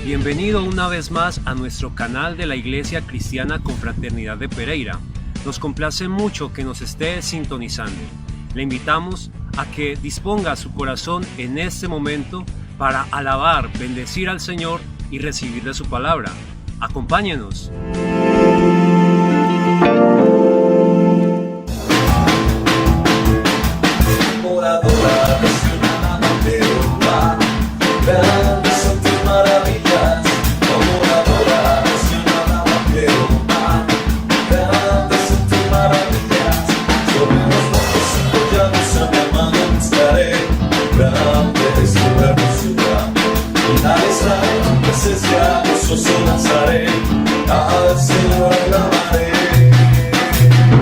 Bienvenido una vez más a nuestro canal de la Iglesia Cristiana Confraternidad de Pereira. Nos complace mucho que nos esté sintonizando. Le invitamos a que disponga su corazón en este momento para alabar, bendecir al Señor y recibir de su palabra. Acompáñenos. Al Señor alabaré. Grandes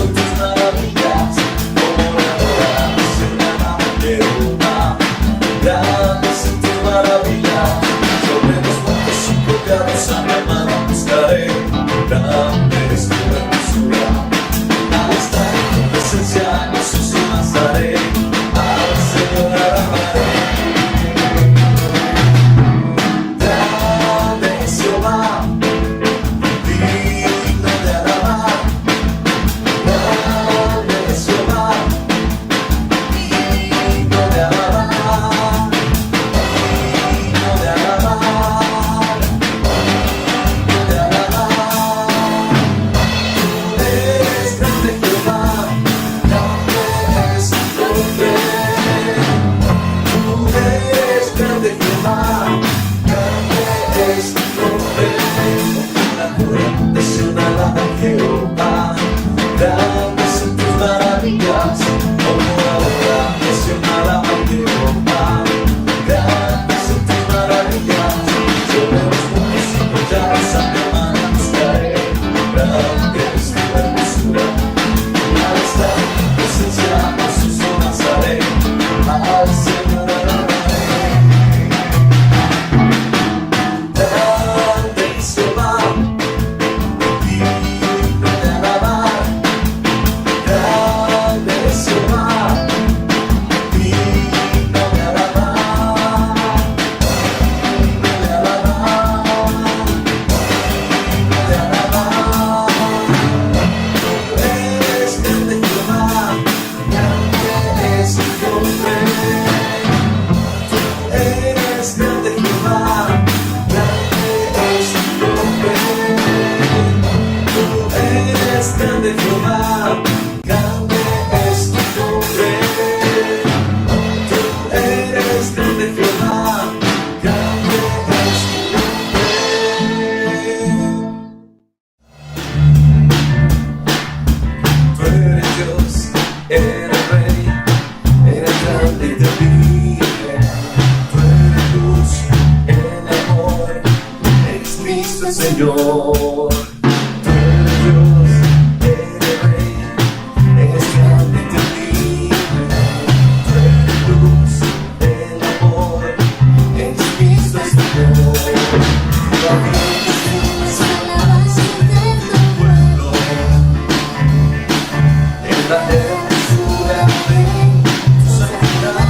son tus maravillas, como la adoración alaba Jehová. Grandes son tus maravillas, sobre los montes y collados a mi amado buscaré. Grande es tu hermosura, al estar en tu presencia, Jesús de Nazaret. Al Señor alabaré. Señor, tú eres Dios, eres Rey, eres grande y temible, tú eres luz, el amor, eres Cristo el Señor. Tu alabanza de tu pueblo, en la hermosura de tu santidad.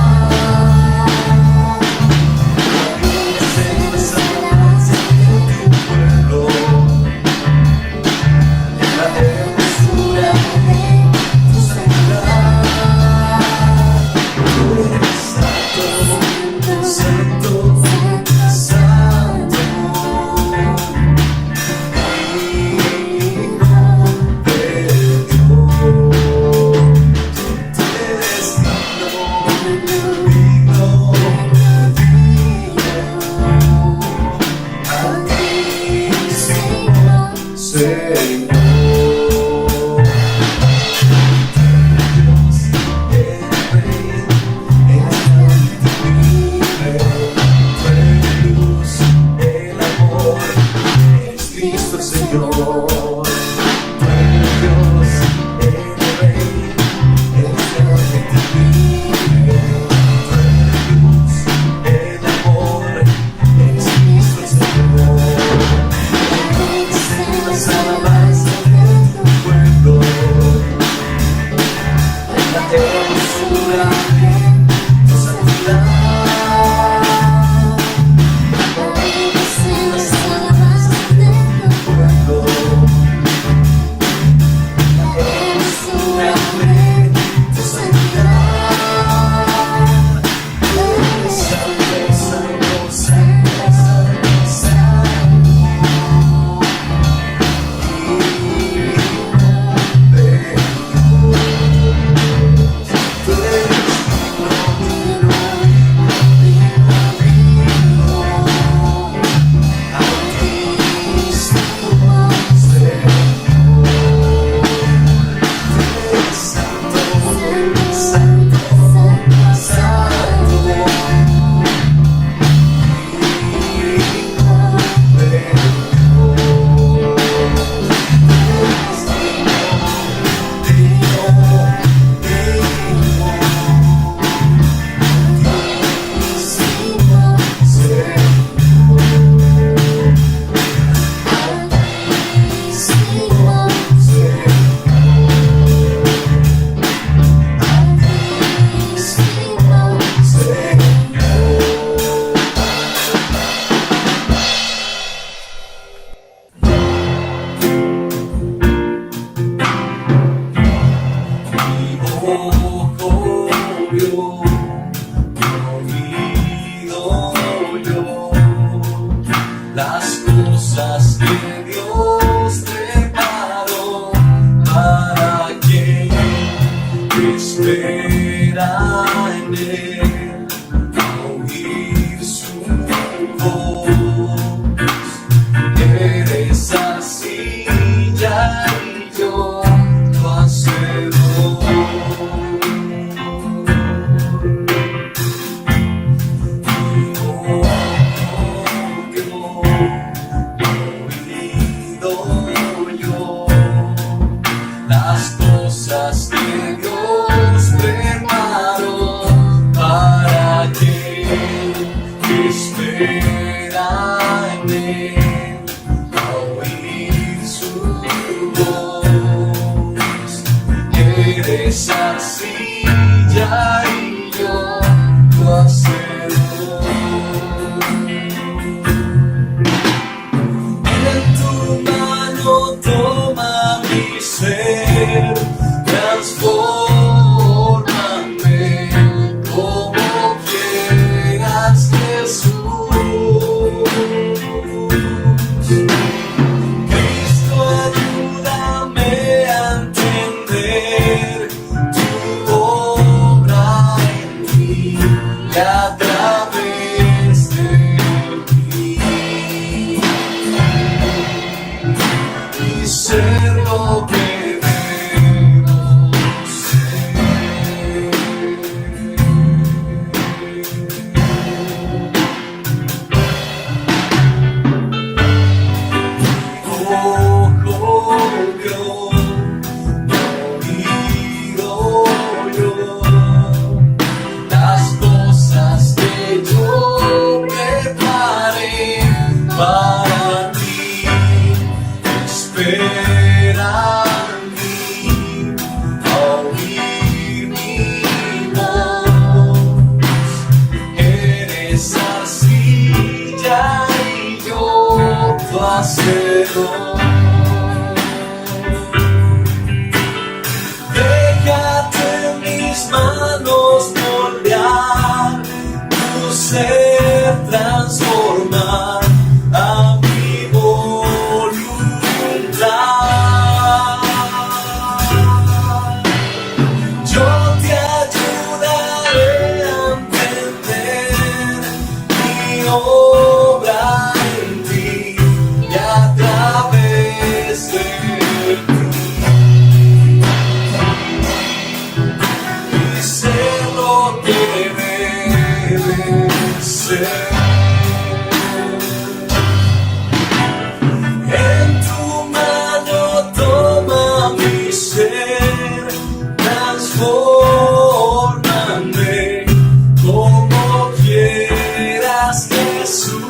Hermosura espera en él a oír su voz. Eres arcilla y yo tu acero. En tu mano toma mi ser, transfórmame como quieras, Jesús. Cristo, ayúdame a entender tu obra en mí y a través de mí, y ser lo que para ti, espera en mí, a oír mi voz. Eres arcilla y yo tu acero. Déjate en mis manos moldear, tu ser transformar a mi voluntad. Yo te ayudaré a entender mi obra en ti y a través de ti, y ser lo que debes ser. Transfórmame como quieras, Jesús.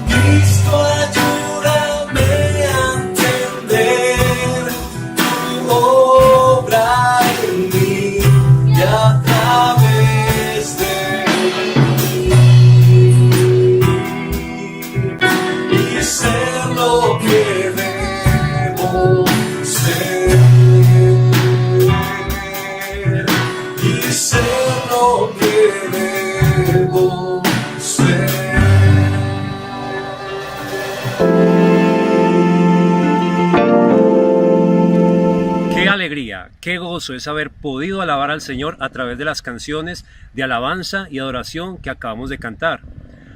Cristo, ayúdame a entender tu obra en mí y a través de mí, y ser lo que ser, y ser lo que debo ser. Qué alegría, qué gozo es haber podido alabar al Señor a través de las canciones de alabanza y adoración que acabamos de cantar.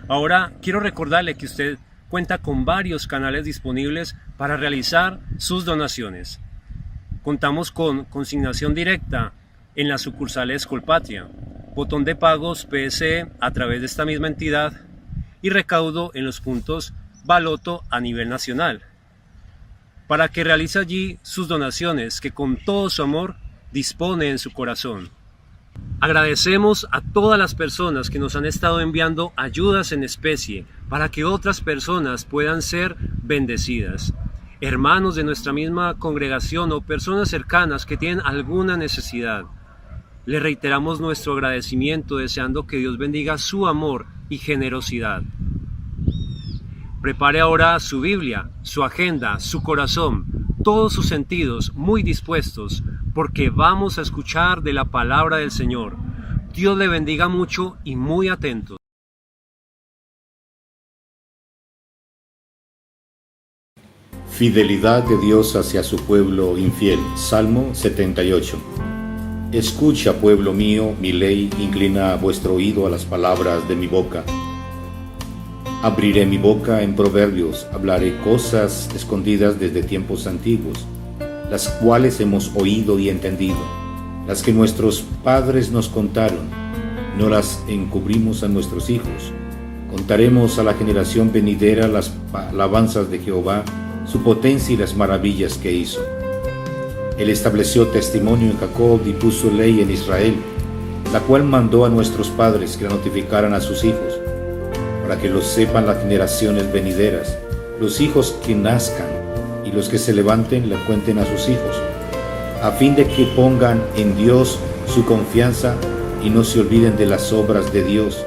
Ahora quiero recordarle que usted cuenta con varios canales disponibles para realizar sus donaciones. Contamos con consignación directa en las sucursales Colpatria, botón de pagos PSE a través de esta misma entidad y recaudo en los puntos Baloto a nivel nacional, para que realice allí sus donaciones que con todo su amor dispone en su corazón. Agradecemos a todas las personas que nos han estado enviando ayudas en especie para que otras personas puedan ser bendecidas. Hermanos de nuestra misma congregación o personas cercanas que tienen alguna necesidad. Le reiteramos nuestro agradecimiento deseando que Dios bendiga su amor y generosidad. Prepare ahora su Biblia, su agenda, su corazón, todos sus sentidos muy dispuestos, porque vamos a escuchar de la palabra del Señor. Dios le bendiga mucho y muy atento. Fidelidad de Dios hacia su pueblo infiel. Salmo 78. Escucha, pueblo mío, mi ley, inclina vuestro oído a las palabras de mi boca. Abriré mi boca en proverbios, hablaré cosas escondidas desde tiempos antiguos, las cuales hemos oído y entendido, las que nuestros padres nos contaron, no las encubrimos a nuestros hijos. Contaremos a la generación venidera las alabanzas de Jehová, su potencia y las maravillas que hizo. Él estableció testimonio en Jacob y puso ley en Israel. la cual mandó a nuestros padres que la notificaran a sus hijos, para que lo sepan las generaciones venideras, los hijos que nazcan y los que se levanten la cuenten a sus hijos, a fin de que pongan en Dios su confianza y no se olviden de las obras de Dios,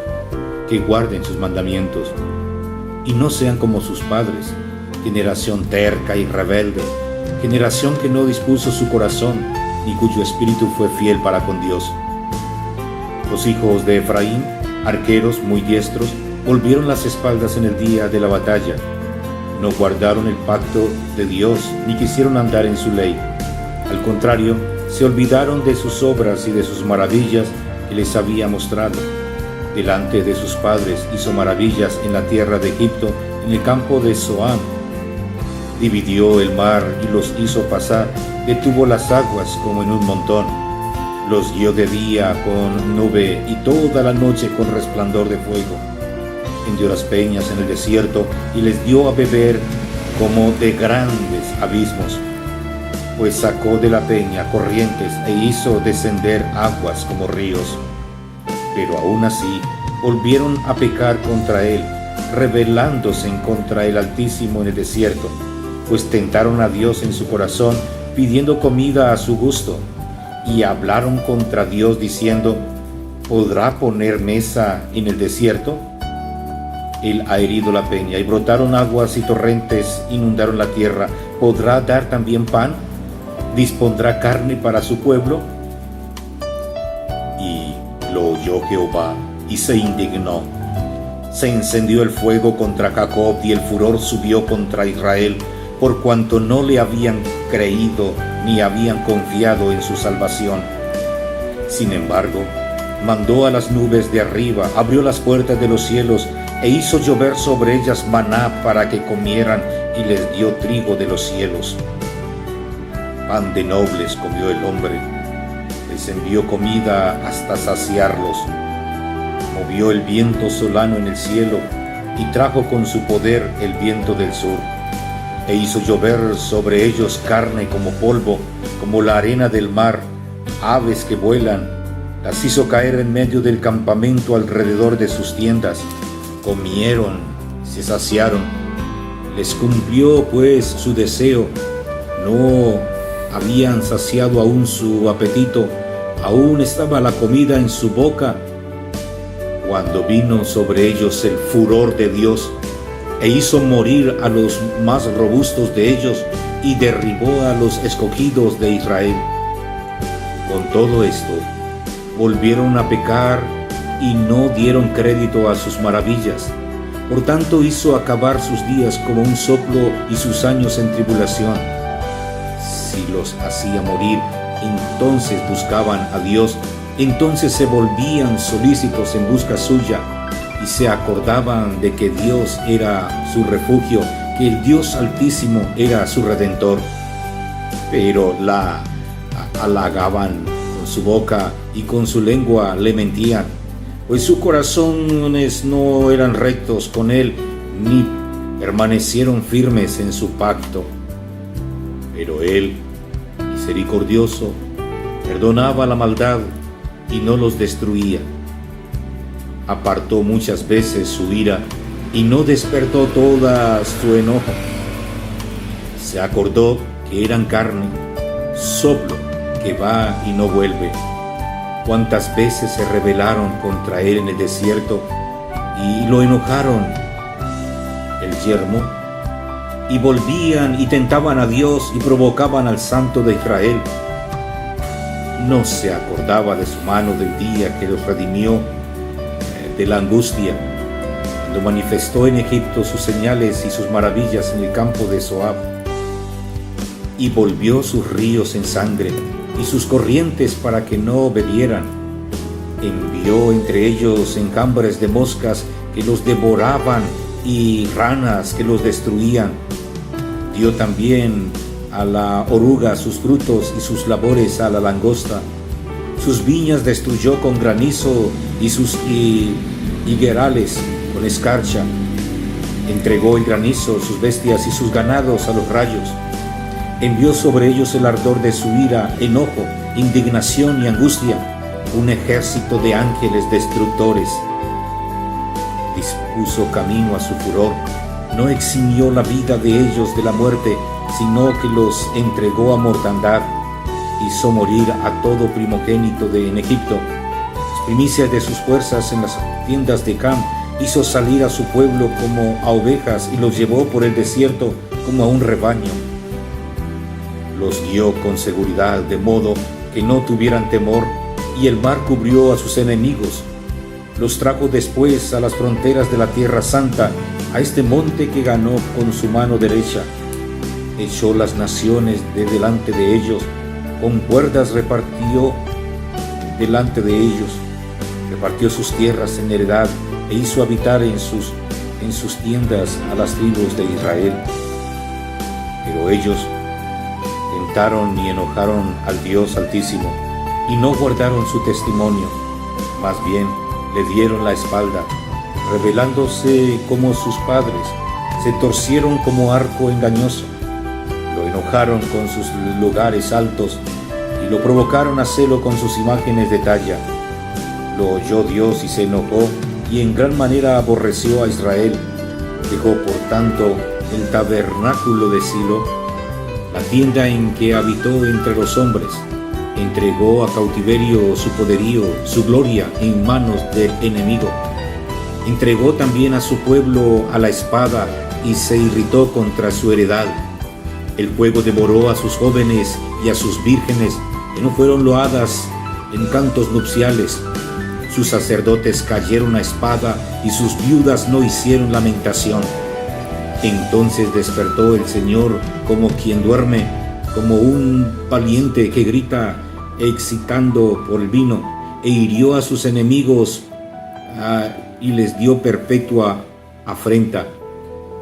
que guarden sus mandamientos, y no sean como sus padres, generación terca y rebelde, generación que no dispuso su corazón, ni cuyo espíritu fue fiel para con Dios. Los hijos de Efraín, arqueros muy diestros, volvieron las espaldas en el día de la batalla. No guardaron el pacto de Dios, ni quisieron andar en su ley. Al contrario, se olvidaron de sus obras y de sus maravillas que les había mostrado. Delante de sus padres hizo maravillas en la tierra de Egipto, en el campo de Zoán. Dividió el mar y los hizo pasar, detuvo las aguas como en un montón. Los guió de día con nube y toda la noche con resplandor de fuego. Hendió las peñas en el desierto y les dio a beber como de grandes abismos. Pues sacó de la peña corrientes e hizo descender aguas como ríos. Pero aún así volvieron a pecar contra él, rebelándose en contra el Altísimo en el desierto, pues tentaron a Dios en su corazón, pidiendo comida a su gusto, y hablaron contra Dios diciendo: ¿podrá poner mesa en el desierto? Él ha herido la peña, y brotaron aguas y torrentes inundaron la tierra. ¿Podrá dar también pan? ¿Dispondrá carne para su pueblo? Y lo oyó Jehová, y se indignó. Se encendió el fuego contra Jacob, y el furor subió contra Israel, por cuanto no le habían creído, ni habían confiado en su salvación. Sin embargo, mandó a las nubes de arriba, abrió las puertas de los cielos, e hizo llover sobre ellas maná para que comieran, y les dio trigo de los cielos. Pan de nobles comió el hombre, les envió comida hasta saciarlos. Movió el viento solano en el cielo, y trajo con su poder el viento del sur, e hizo llover sobre ellos carne como polvo, como la arena del mar, aves que vuelan. Las hizo caer en medio del campamento alrededor de sus tiendas. Comieron, se saciaron. Les cumplió pues su deseo. No habían saciado aún su apetito, aún estaba la comida en su boca, cuando vino sobre ellos el furor de Dios, e hizo morir a los más robustos de ellos, y derribó a los escogidos de Israel. Con todo esto, volvieron a pecar y no dieron crédito a sus maravillas. Por tanto hizo acabar sus días como un soplo y sus años en tribulación. Si los hacía morir, entonces buscaban a Dios, entonces se volvían solícitos en busca suya, y se acordaban de que Dios era su refugio, que el Dios Altísimo era su Redentor. Pero la halagaban con su boca y con su lengua le mentían, pues sus corazones no eran rectos con él, ni permanecieron firmes en su pacto. Pero él, misericordioso, perdonaba la maldad y no los destruía. Apartó muchas veces su ira y no despertó toda su enojo. Se acordó que eran carne, soplo que va y no vuelve. Cuántas veces se rebelaron contra él en el desierto y lo enojaron el yermo, y volvían y tentaban a Dios y provocaban al Santo de Israel. No se acordaba de su mano del día que los redimió de la angustia, cuando manifestó en Egipto sus señales y sus maravillas en el campo de Zoán, y volvió sus ríos en sangre y sus corrientes para que no bebieran. Envió entre ellos enjambres de moscas que los devoraban y ranas que los destruían. Dio también a la oruga sus frutos y sus labores a la langosta. Sus viñas destruyó con granizo y sus higuerales con escarcha. Entregó el granizo, sus bestias y sus ganados a los rayos. Envió sobre ellos el ardor de su ira, enojo, indignación y angustia. un ejército de ángeles destructores. Dispuso camino a su furor, no eximió la vida de ellos de la muerte, sino que los entregó a mortandad. Hizo morir a todo primogénito en Egipto, las primicias de sus fuerzas en las tiendas de Cam. Hizo salir a su pueblo como a ovejas y los llevó por el desierto como a un rebaño. Los guió con seguridad, de modo que no tuvieran temor, y el mar cubrió a sus enemigos. Los trajo después a las fronteras de la tierra santa, a este monte que ganó con su mano derecha. Echó las naciones de delante de ellos, con cuerdas repartió delante de ellos. Repartió sus tierras en heredad e hizo habitar en sus tiendas a las tribus de Israel. Pero ellos tentaron y enojaron al Dios Altísimo y no guardaron su testimonio, más bien le dieron la espalda, rebelándose como sus padres, se torcieron como arco engañoso, lo enojaron con sus lugares altos y lo provocaron a celo con sus imágenes de talla. Lo oyó Dios y se enojó y en gran manera aborreció a Israel. Dejó por tanto el tabernáculo de Silo, la tienda en que habitó entre los hombres. Entregó a cautiverio su poderío, su gloria en manos del enemigo. Entregó también a su pueblo a la espada y se irritó contra su heredad. El fuego devoró a sus jóvenes y a sus vírgenes, que no fueron loadas en cantos nupciales. Sus sacerdotes cayeron a espada y sus viudas no hicieron lamentación. Entonces despertó el Señor como quien duerme, como un valiente que grita excitando por el vino, e hirió a sus enemigos y les dio perpetua afrenta.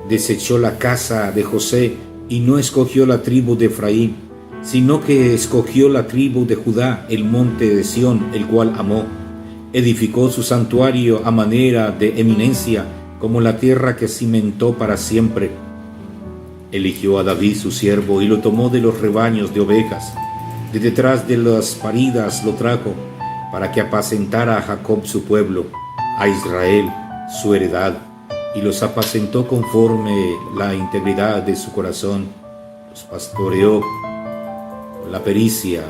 Desechó la casa de José y no escogió la tribu de Efraín, sino que escogió la tribu de Judá, el monte de Sión, el cual amó. Edificó su santuario a manera de eminencia, como la tierra que cimentó para siempre. Eligió a David su siervo y lo tomó de los rebaños de ovejas. De detrás de las paridas lo trajo, para que apacentara a Jacob su pueblo, a Israel su heredad, y los apacentó conforme la integridad de su corazón. Los pastoreó con la pericia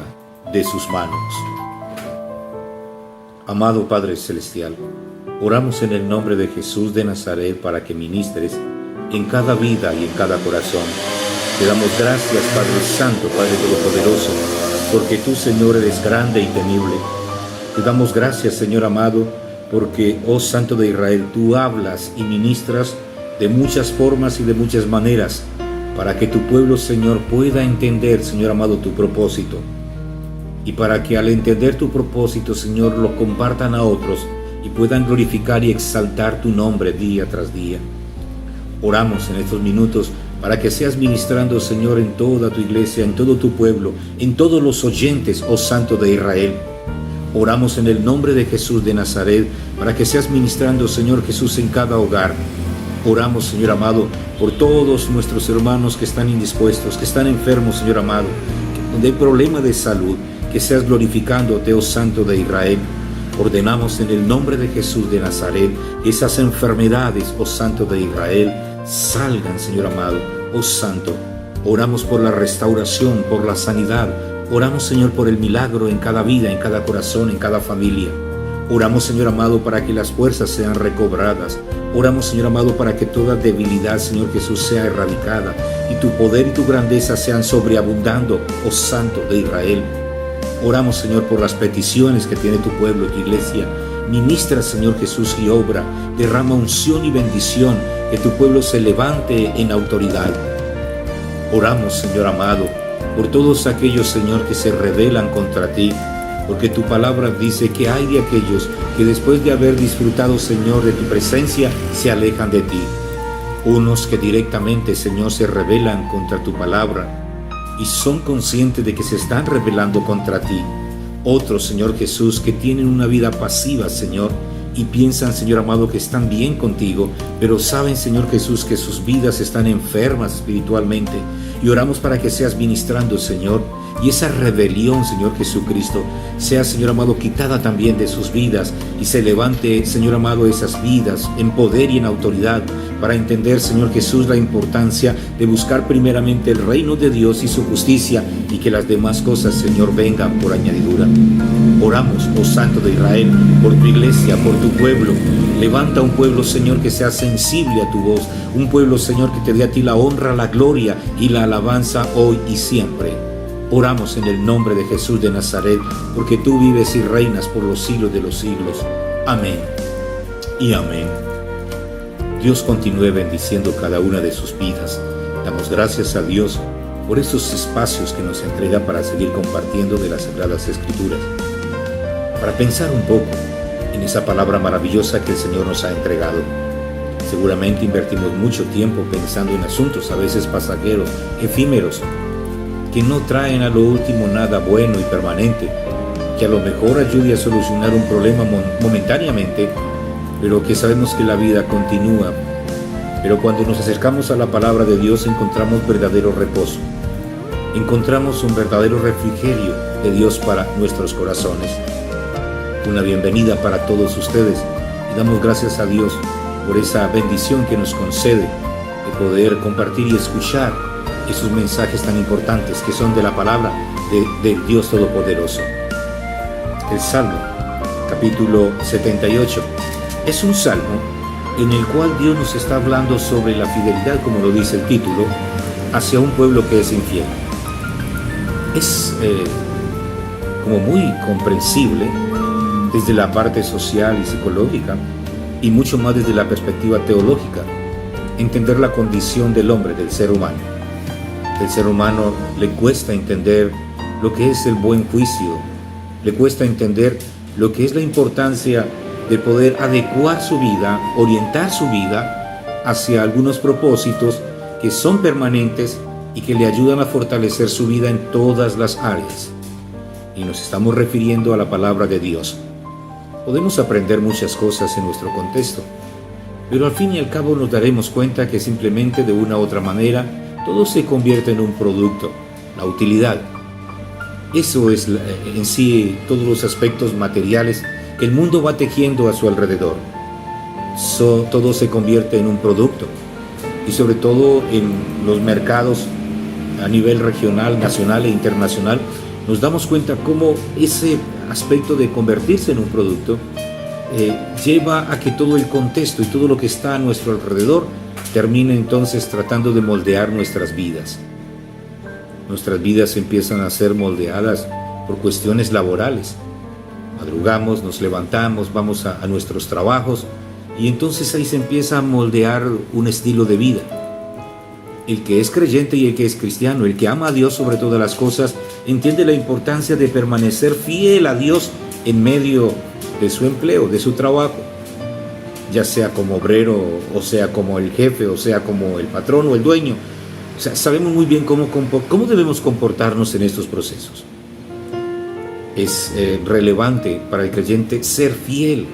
de sus manos. Amado Padre Celestial, oramos en el nombre de Jesús de Nazaret para que ministres en cada vida y en cada corazón. Te damos gracias, Padre Santo, Padre Todopoderoso, porque tú, Señor, eres grande y temible. Te damos gracias, Señor amado, porque, oh Santo de Israel, tú hablas y ministras de muchas formas y de muchas maneras, para que tu pueblo, Señor, pueda entender, Señor amado, tu propósito. Y para que al entender tu propósito, Señor, lo compartan a otros y puedan glorificar y exaltar tu nombre día tras día. Oramos en estos minutos para que seas ministrando, Señor, en toda tu iglesia, en todo tu pueblo, en todos los oyentes, oh Santo de Israel. Oramos en el nombre de Jesús de Nazaret para que seas ministrando, Señor Jesús, en cada hogar. Oramos, Señor amado, por todos nuestros hermanos que están indispuestos, que están enfermos, Señor amado, donde hay problema de salud, que seas glorificándote, oh Santo de Israel. Ordenamos en el nombre de Jesús de Nazaret que esas enfermedades, oh Santo de Israel, salgan, Señor amado, oh Santo. Oramos por la restauración, por la sanidad. Oramos, Señor, por el milagro en cada vida, en cada corazón, en cada familia. Oramos, Señor amado, para que las fuerzas sean recobradas. Oramos, Señor amado, para que toda debilidad, Señor Jesús, sea erradicada y tu poder y tu grandeza sean sobreabundando, oh Santo de Israel. Oramos, Señor, por las peticiones que tiene tu pueblo, tu iglesia. Ministra, Señor Jesús, y obra. Derrama unción y bendición, que tu pueblo se levante en autoridad. Oramos, Señor amado, por todos aquellos, Señor, que se rebelan contra ti, porque tu palabra dice que hay de aquellos que después de haber disfrutado, Señor, de tu presencia, se alejan de ti. Unos que directamente, Señor, se rebelan contra tu palabra y son conscientes de que se están rebelando contra ti. Otros, Señor Jesús, que tienen una vida pasiva, Señor, y piensan, Señor amado, que están bien contigo, pero saben, Señor Jesús, que sus vidas están enfermas espiritualmente. Y oramos para que seas ministrando, Señor, y esa rebelión, Señor Jesucristo, sea, Señor amado, quitada también de sus vidas y se levante, Señor amado, esas vidas en poder y en autoridad para entender, Señor Jesús, la importancia de buscar primeramente el reino de Dios y su justicia y que las demás cosas, Señor, vengan por añadidura. Oramos, oh Santo de Israel, por tu iglesia, por tu pueblo. Levanta un pueblo, Señor, que sea sensible a tu voz, un pueblo, Señor, que te dé a ti la honra, la gloria y la alabanza hoy y siempre. Oramos en el nombre de Jesús de Nazaret, porque tú vives y reinas por los siglos de los siglos. Amén y amén. Dios continúe bendiciendo cada una de sus vidas. Damos gracias a Dios por estos espacios que nos entrega para seguir compartiendo de las Sagradas Escrituras, para pensar un poco en esa palabra maravillosa que el Señor nos ha entregado. Seguramente invertimos mucho tiempo pensando en asuntos a veces pasajeros, efímeros, que no traen a lo último nada bueno y permanente, que a lo mejor ayude a solucionar un problema momentáneamente, pero que sabemos que la vida continúa. Pero cuando nos acercamos a la palabra de Dios encontramos verdadero reposo, encontramos un verdadero refrigerio de Dios para nuestros corazones. Una bienvenida para todos ustedes y damos gracias a Dios por esa bendición que nos concede de poder compartir y escuchar esos mensajes tan importantes que son de la palabra del Dios Todopoderoso. El Salmo, capítulo 78, es un salmo en el cual Dios nos está hablando sobre la fidelidad, como lo dice el título, hacia un pueblo que es infiel. Es como muy comprensible desde la parte social y psicológica y mucho más desde la perspectiva teológica, entender la condición del hombre, del ser humano. El ser humano le cuesta entender lo que es el buen juicio, le cuesta entender lo que es la importancia de poder adecuar su vida, orientar su vida hacia algunos propósitos que son permanentes y que le ayudan a fortalecer su vida en todas las áreas. Y nos estamos refiriendo a la palabra de Dios. Podemos aprender muchas cosas en nuestro contexto, pero al fin y al cabo nos daremos cuenta que simplemente de una u otra manera todo se convierte en un producto, la utilidad. Eso es en sí todos los aspectos materiales que el mundo va tejiendo a su alrededor. Todo se convierte en un producto y sobre todo en los mercados a nivel regional, nacional e internacional nos damos cuenta cómo ese aspecto de convertirse en un producto lleva a que todo el contexto y todo lo que está a nuestro alrededor termine entonces tratando de moldear nuestras vidas. Nuestras vidas empiezan a ser moldeadas por cuestiones laborales. Madrugamos, nos levantamos, vamos a nuestros trabajos y entonces ahí se empieza a moldear un estilo de vida. El que es creyente y el que es cristiano, el que ama a Dios sobre todas las cosas, entiende la importancia de permanecer fiel a Dios en medio de su empleo, de su trabajo, ya sea como obrero, o sea como el jefe, o sea como el patrón o el dueño. O sea, sabemos muy bien cómo debemos comportarnos en estos procesos. Es relevante para el creyente ser fiel.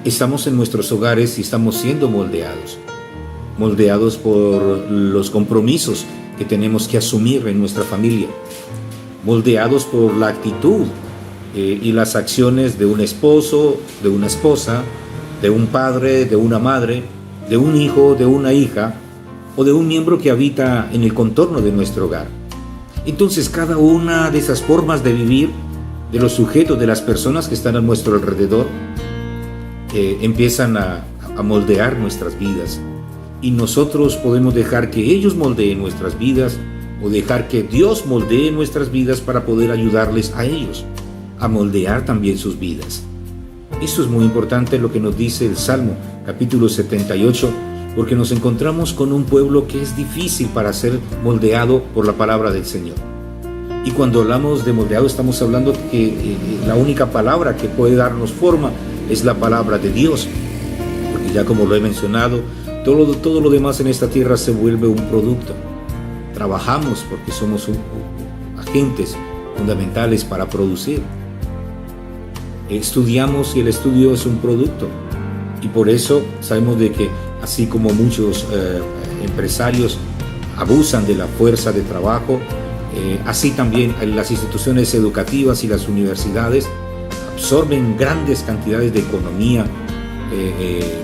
Estamos en nuestros hogares y estamos siendo moldeados por los compromisos que tenemos que asumir en nuestra familia, moldeados por la actitud y las acciones de un esposo, de una esposa, de un padre, de una madre, de un hijo, de una hija o de un miembro que habita en el contorno de nuestro hogar. Entonces cada una de esas formas de vivir, de los sujetos, de las personas que están a nuestro alrededor, empiezan a moldear nuestras vidas. Y nosotros podemos dejar que ellos moldeen nuestras vidas o dejar que Dios moldee nuestras vidas para poder ayudarles a ellos a moldear también sus vidas. Eso es muy importante lo que nos dice el Salmo, capítulo 78, porque nos encontramos con un pueblo que es difícil para ser moldeado por la palabra del Señor. Y cuando hablamos de moldeado estamos hablando que la única palabra que puede darnos forma es la palabra de Dios, porque ya como lo he mencionado, todo lo demás en esta tierra se vuelve un producto. Trabajamos porque somos agentes fundamentales para producir. Estudiamos y el estudio es un producto. Y por eso sabemos de que así como muchos empresarios abusan de la fuerza de trabajo, Así también las instituciones educativas y las universidades absorben grandes cantidades de economía,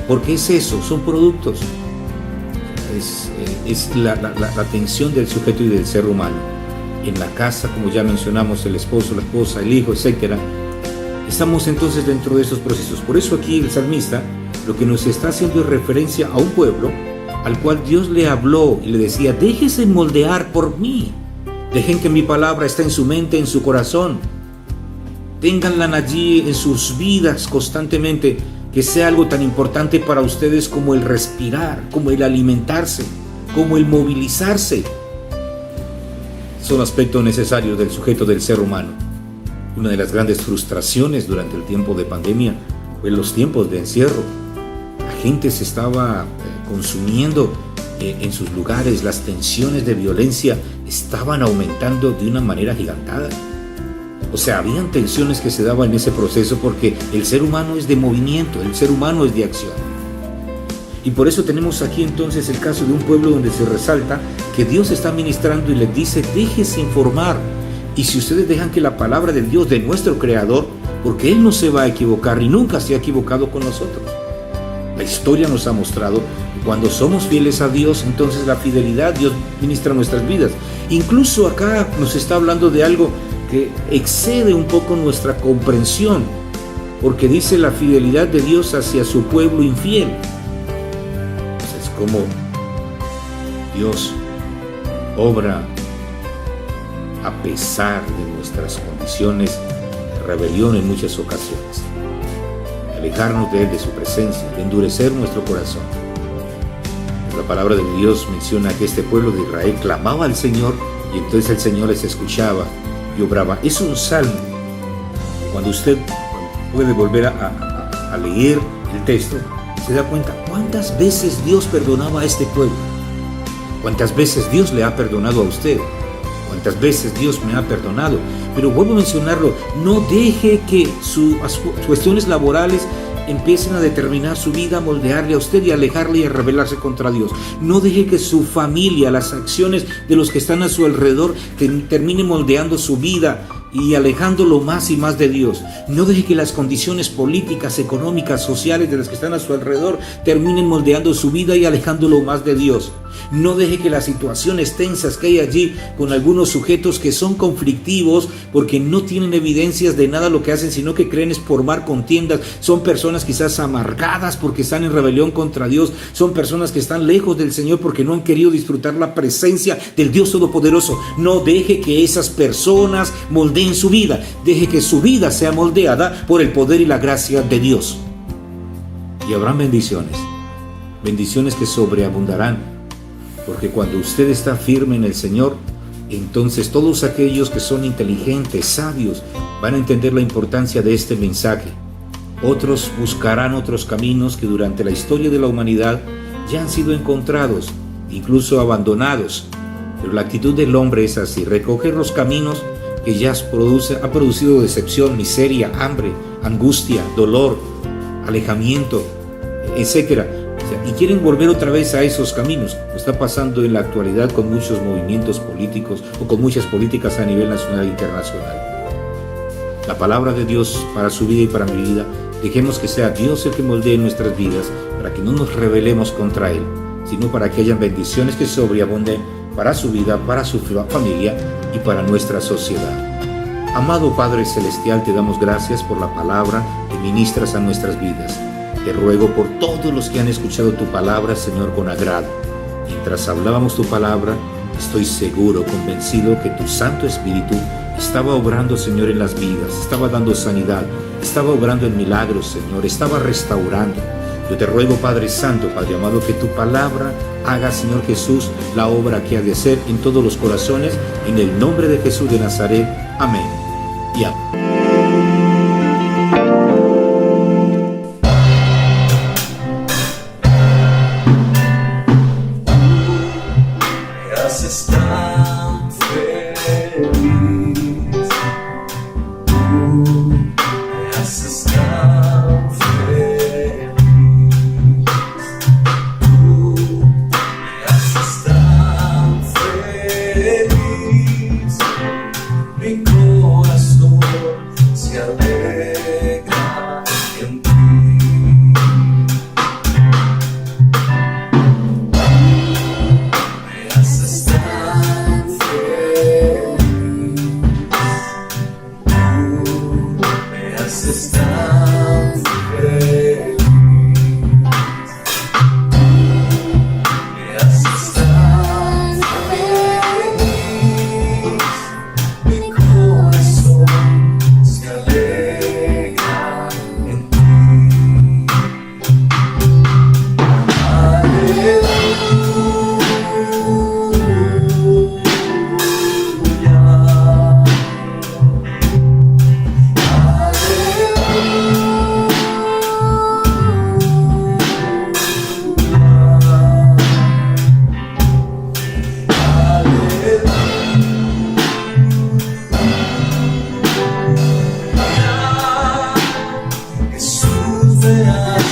porque es eso, son productos. Es la atención del sujeto y del ser humano. En la casa, como ya mencionamos, el esposo, la esposa, el hijo, etc. Estamos entonces dentro de esos procesos. Por eso aquí el salmista lo que nos está haciendo es referencia a un pueblo al cual Dios le habló y le decía: déjese moldear por mí, dejen que mi palabra esté en su mente, en su corazón, ténganla allí en sus vidas constantemente, que sea algo tan importante para ustedes como el respirar, como el alimentarse, como el movilizarse. Son aspectos necesarios del sujeto, del ser humano. Una de las grandes frustraciones durante el tiempo de pandemia fue los tiempos de encierro. La gente se estaba consumiendo en sus lugares, las tensiones de violencia estaban aumentando de una manera gigantada. O sea, habían tensiones que se daban en ese proceso porque el ser humano es de movimiento, el ser humano es de acción. Y por eso tenemos aquí entonces el caso de un pueblo donde se resalta que Dios está ministrando y les dice: déjese informar. Y si ustedes dejan que la palabra de Dios, de nuestro Creador, porque Él no se va a equivocar y nunca se ha equivocado con nosotros. La historia nos ha mostrado que cuando somos fieles a Dios, entonces la fidelidad, Dios ministra nuestras vidas. Incluso acá nos está hablando de algo que excede un poco nuestra comprensión, porque dice la fidelidad de Dios hacia su pueblo infiel. Es como Dios obra a pesar de nuestras condiciones de rebelión en muchas ocasiones, de alejarnos de Él, de su presencia, de endurecer nuestro corazón. La palabra de Dios menciona que este pueblo de Israel clamaba al Señor y entonces el Señor les escuchaba y obraba. Es un salmo. Cuando usted puede volver a leer el texto, se da cuenta cuántas veces Dios perdonaba a este pueblo, cuántas veces Dios le ha perdonado a usted, cuántas veces Dios me ha perdonado. Pero vuelvo a mencionarlo, no deje que sus cuestiones laborales empiecen a determinar su vida, a moldearle a usted y a alejarle y a rebelarse contra Dios. No deje que su familia, las acciones de los que están a su alrededor, terminen moldeando su vida y alejándolo más y más de Dios. No deje que las condiciones políticas, económicas, sociales de las que están a su alrededor terminen moldeando su vida y alejándolo más de Dios. No deje que las situaciones tensas que hay allí con algunos sujetos que son conflictivos porque no tienen evidencias de nada lo que hacen, sino que creen es formar contiendas. Son personas quizás amargadas porque están en rebelión contra Dios. Son personas que están lejos del Señor porque no han querido disfrutar la presencia del Dios Todopoderoso. No deje que esas personas moldeen su vida. Deje que su vida sea moldeada por el poder y la gracia de Dios. Y habrán bendiciones. Bendiciones que sobreabundarán. Porque cuando usted está firme en el Señor, entonces todos aquellos que son inteligentes, sabios, van a entender la importancia de este mensaje. Otros buscarán otros caminos que durante la historia de la humanidad ya han sido encontrados, incluso abandonados. Pero la actitud del hombre es así: recoger los caminos que ya ha producido decepción, miseria, hambre, angustia, dolor, alejamiento, etc. Y quieren volver otra vez a esos caminos. Está pasando en la actualidad con muchos movimientos políticos o con muchas políticas a nivel nacional e internacional. La palabra de Dios para su vida y para mi vida, dejemos que sea Dios el que moldee nuestras vidas para que no nos rebelemos contra Él, sino para que hayan bendiciones que sobreabunden para su vida, para su familia y para nuestra sociedad. Amado Padre Celestial, te damos gracias por la palabra que ministras a nuestras vidas. Te ruego por todos los que han escuchado tu palabra, Señor, con agrado. Mientras hablábamos tu palabra, estoy seguro, convencido que tu Santo Espíritu estaba obrando, Señor, en las vidas, estaba dando sanidad, estaba obrando en milagros, Señor, estaba restaurando. Yo te ruego, Padre Santo, Padre amado, que tu palabra haga, Señor Jesús, la obra que ha de hacer en todos los corazones, en el nombre de Jesús de Nazaret. Amén y amén. Feliz me haces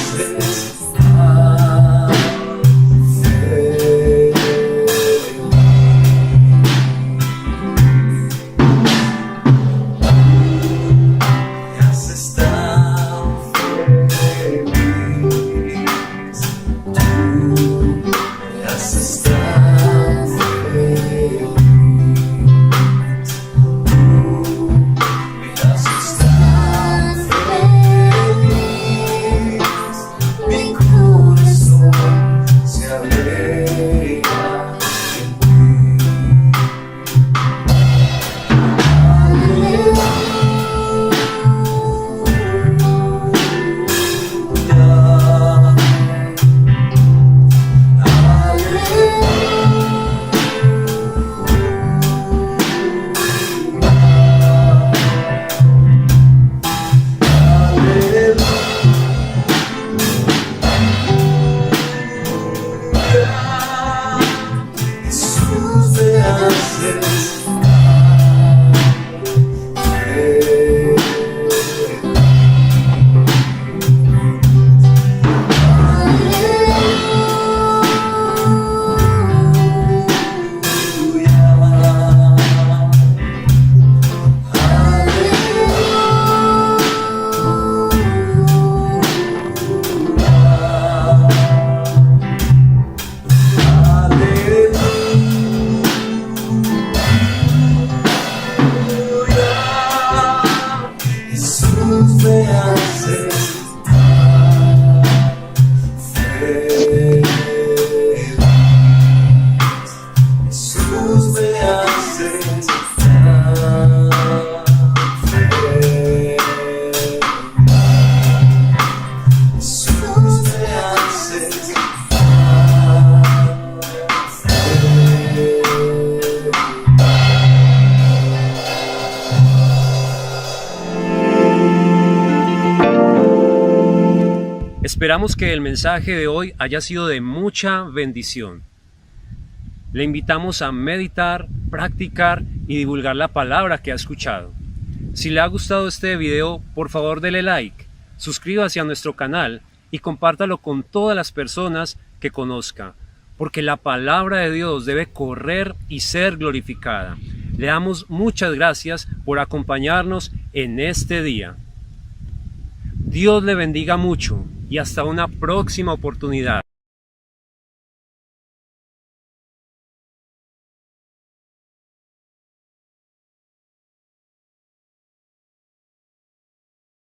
Esperamos que el mensaje de hoy haya sido de mucha bendición. Le invitamos a meditar, practicar y divulgar la palabra que ha escuchado. Si le ha gustado este video, por favor dele like, suscríbase a nuestro canal y compártalo con todas las personas que conozca, porque la palabra de Dios debe correr y ser glorificada. Le damos muchas gracias por acompañarnos en este día. Dios le bendiga mucho y hasta una próxima oportunidad.